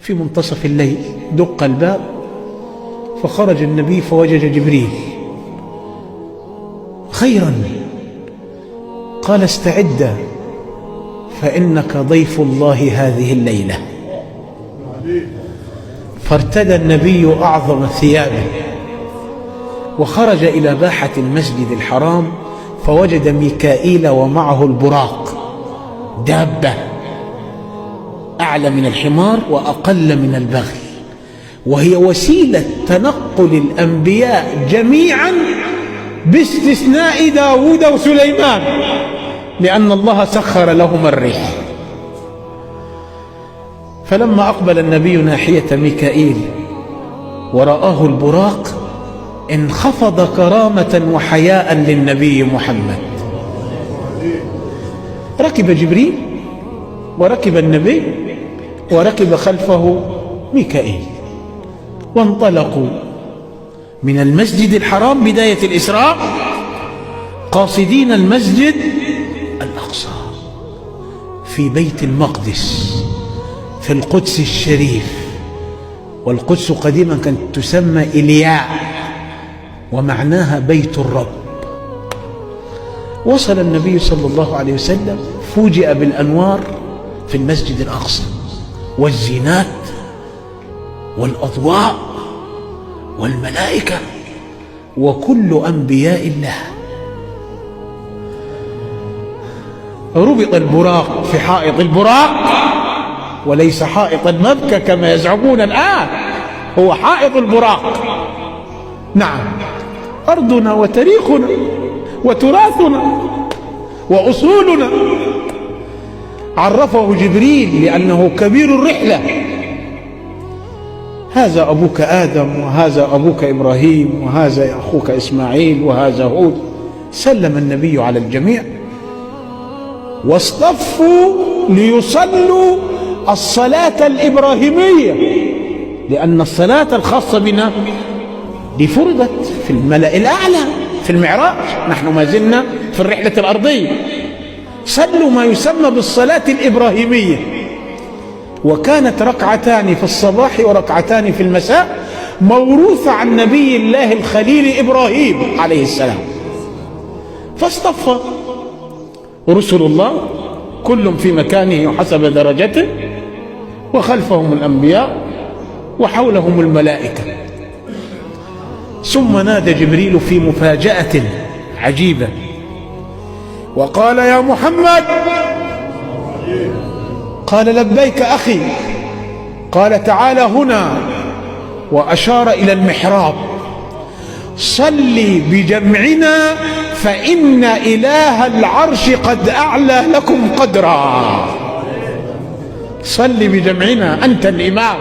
في منتصف الليل دق الباب، فخرج النبي فوجد جبريل. خيرا، قال استعد فإنك ضيف الله هذه الليلة. فارتدى النبي أعظم ثيابه وخرج إلى باحة المسجد الحرام، فوجد ميكائيل ومعه البراق، دابة أعلى من الحمار وأقل من البغل، وهي وسيلة تنقل الأنبياء جميعا باستثناء داود وسليمان، لأن الله سخر لهما الريح. فلما أقبل النبي ناحية ميكائيل ورآه البراق انخفض كرامة وحياء للنبي محمد. ركب جبريل وركب النبي وركب خلفه ميكائيل، وانطلقوا من المسجد الحرام بداية الإسراء قاصدين المسجد الأقصى في بيت المقدس في القدس الشريف. والقدس قديما كانت تسمى إلياء ومعناها بيت الرب. وصل النبي صلى الله عليه وسلم، فوجئ بالأنوار في المسجد الأقصى والزينات والأضواء والملائكة وكل أنبياء الله. ربط البراق في حائط البراق، وليس حائط المبكى كما يزعمون الآن، هو حائط البراق. نعم، أرضنا وتاريخنا وتراثنا وأصولنا. عرفه جبريل لأنه كبير الرحلة، هذا أبوك آدم وهذا أبوك إبراهيم وهذا أخوك إسماعيل وهذا هود. سلم النبي على الجميع واصطفوا ليصلوا الصلاة الإبراهيمية، لأن الصلاة الخاصة بنا دي فرضت في الملأ الأعلى في المعراج، نحن ما زلنا في الرحلة الأرضية. صلوا ما يسمى بالصلاة الإبراهيمية، وكانت ركعتان في الصباح وركعتان في المساء، موروثة عن نبي الله الخليل إبراهيم عليه السلام. فاصطف رسل الله كل في مكانه وحسب درجته، وخلفهم الأنبياء وحولهم الملائكة. ثم نادى جبريل في مفاجأة عجيبة وقال: يا محمد. قال: لبيك أخي. قال: تعال هنا، وأشار إلى المحراب. صلي بجمعنا فإن إله العرش قد أعلى لكم قدرا. صلي بجمعنا، أنت الإمام.